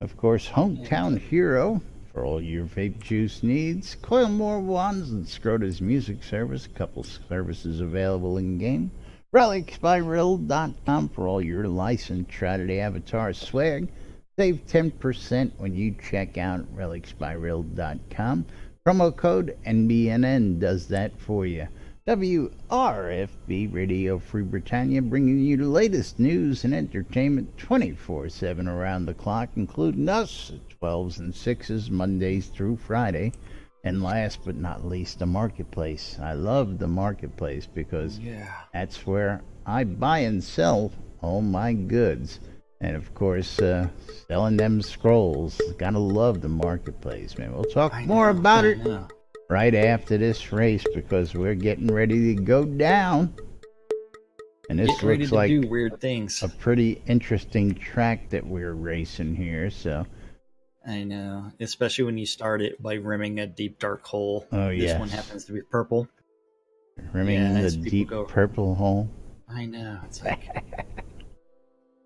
Of course, Hometown Hero for all your vape juice needs. Coilmore Wands and Scrota's Music Service. A couple services available in game. RelicsByRiddle.com for all your licensed Trinity Avatar swag. Save 10% when you check out RelicsByRiddle.com. Promo code NBNN does that for you. WRFB Radio Free Britannia, bringing you the latest news and entertainment 24/7 around the clock, including us at 12s and 6s Mondays through Friday. And last but not least, the marketplace. I love the marketplace because that's where I buy and sell all my goods. And of course, selling them scrolls. Gotta love the marketplace, man. We'll talk more about it right after this race, because we're getting ready to go down. And this looks like do weird things. A pretty interesting track that we're racing here. So I know, especially when you start it by rimming a deep dark hole. Oh yeah, this one happens to be purple. Rimming the deep purple hole. I know. It's like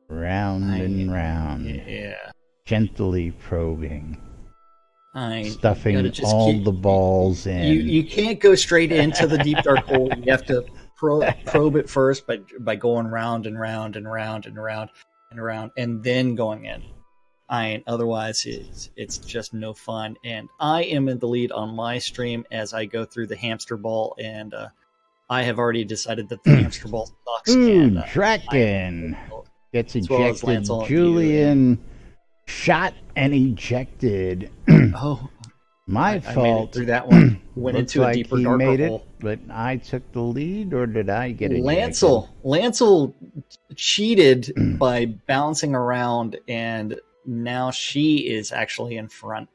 round and round. Yeah. Gently probing. Stuffing all the balls in. You can't go straight into the deep dark hole. You have to probe it first by going round and round and round and round and around, and then going in. Otherwise, it's just no fun. And I am in the lead on my stream as I go through the hamster ball, and I have already decided that the hamster ball sucks. Draken gets ejected. Julian shot and ejected. Oh, my I fault. made it through that one. Went into a deeper, darker made hole. But I took the lead, or did I get it? Lancel cheated by bouncing around, and now she is actually in front.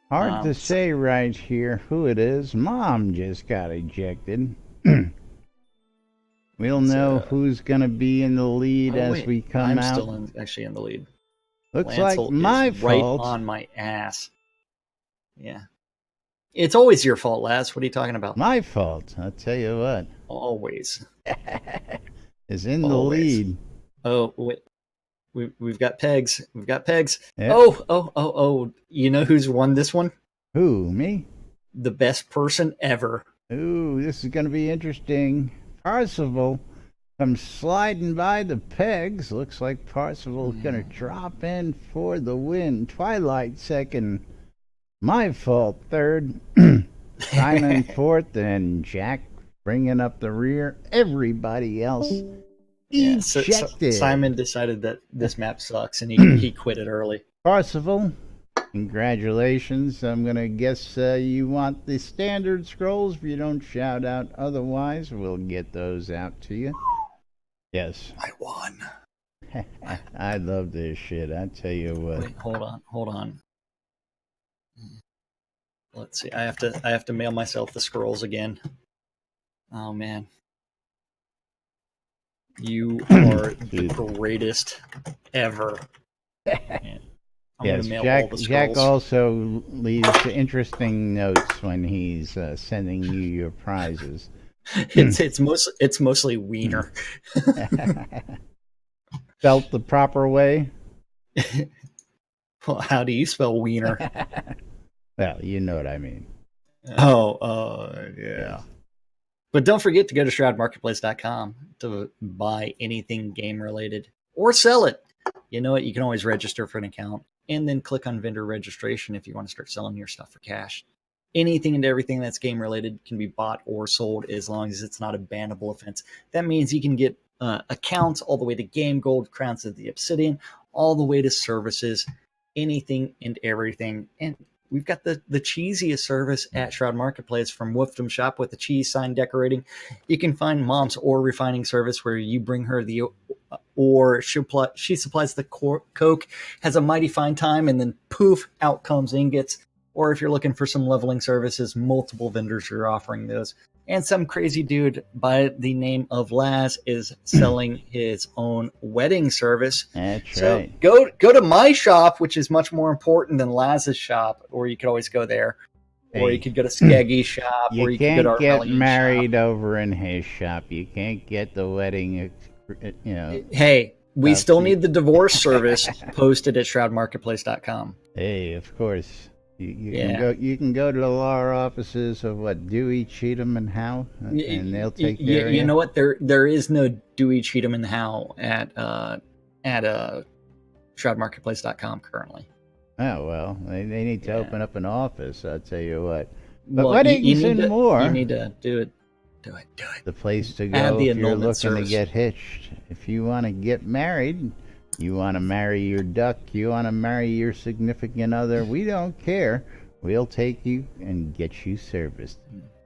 Hard to say right here who it is. Mom just got ejected. We'll know who's going to be in the lead as we come out. I'm still actually in the lead. Looks Lancel like my is right fault. on my ass. Yeah. It's always your fault, Laz. What are you talking about? My fault. I'll tell you what. Always. Is in the lead. Oh, wait. We've got pegs. We've got pegs. Yep. Oh. You know who's won this one? Who? Me? The best person ever. Ooh, this is going to be interesting. Parsival comes sliding by the pegs. Looks like Parsival's going to drop in for the win. Twilight second. My fault third. Simon fourth, and Jack bringing up the rear. Everybody else ejected. Simon decided that this map sucks, and he quit it early. Parsival, congratulations. I'm going to guess you want the standard scrolls. If you don't shout out otherwise, we'll get those out to you. Yes. I won. I love this shit. I tell you what. Wait, hold on. Let's see. I have to mail myself the scrolls again. Oh man. You are the greatest ever. I'm Yes, gonna mail all Jack. the Jack scrolls. also leaves interesting notes when he's sending you your prizes. It's mostly wiener. Spelt the proper way. Well, how do you spell wiener? Well, you know what I mean. Yeah. Yes. But don't forget to go to shroudmarketplace.com to buy anything game related or sell it. You know what? You can always register for an account and then click on vendor registration if you want to start selling your stuff for cash. Anything and everything that's game related can be bought or sold as long as it's not a bannable offense. That means you can get accounts all the way to game gold, crowns of the obsidian, all the way to services, anything and everything. And we've got the cheesiest service at Shroud Marketplace, from Woofdom Shop with the cheese sign decorating. You can find Mom's ore refining service, where you bring her the ore, she supplies the coke, has a mighty fine time, and then poof, out comes ingots. Or if you're looking for some leveling services, multiple vendors are offering those. And some crazy dude by the name of Laz is selling his own wedding service. That's So right. go to my shop, which is much more important than Laz's shop, or you could always go there. Or Hey. you could go to Skeggy's shop, or You you could go to can't get Armelian's married shop. over in his shop. You can't get the wedding, you know. Hey, we Stuff. still need the divorce service posted at shroudmarketplace.com. Hey, of course. You Yeah. can go. You can go to the law offices of what, Dewey, Cheatham, and Howe, and they'll take care of you. You know what? There is no Dewey, Cheatham, and Howe at shroudmarketplace.com currently. Oh well, they need to Yeah. open up an office. I'll tell you what. But Well, weddings you need and to, more. You need to do it. The place to Add go the if you're annulment looking service. to get hitched. If you want to get married, you want to marry your duck, you want to marry your significant other, we don't care. We'll take you and get you serviced.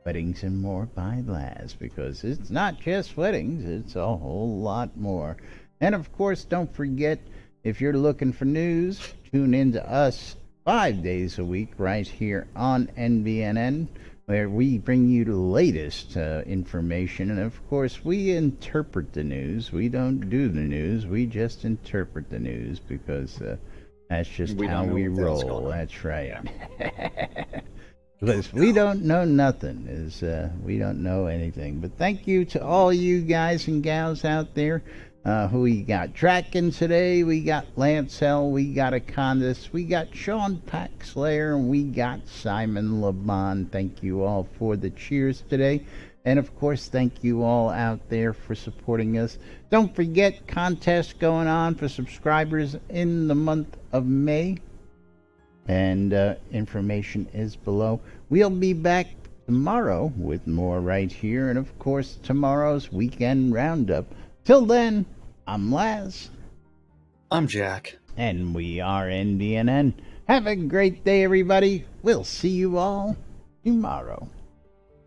Weddings and more by Laz, because it's not just weddings, it's a whole lot more. And of course, don't forget, if you're looking for news, tune in to us 5 days a week right here on NBNN, where we bring you the latest information. And of course, we interpret the news. We don't do the news, we just interpret the news, because that's just We how don't know we what the hell's roll. going on. That's right. Because we don't know nothing. We don't know anything. But thank you to all you guys and gals out there. Who we got tracking today? We got Lancel, we got Acondas, we got Sean Paxlayer, and we got Simon LeBon. Thank you all for the cheers today. And of course, thank you all out there for supporting us. Don't forget, contest going on for subscribers in the month of May. And information is below. We'll be back tomorrow with more right here. And of course, tomorrow's weekend roundup. Till then, I'm Laz. I'm Jack. And we are NBNN. Have a great day, everybody. We'll see you all tomorrow.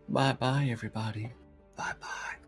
Bye-bye, everybody. Bye-bye.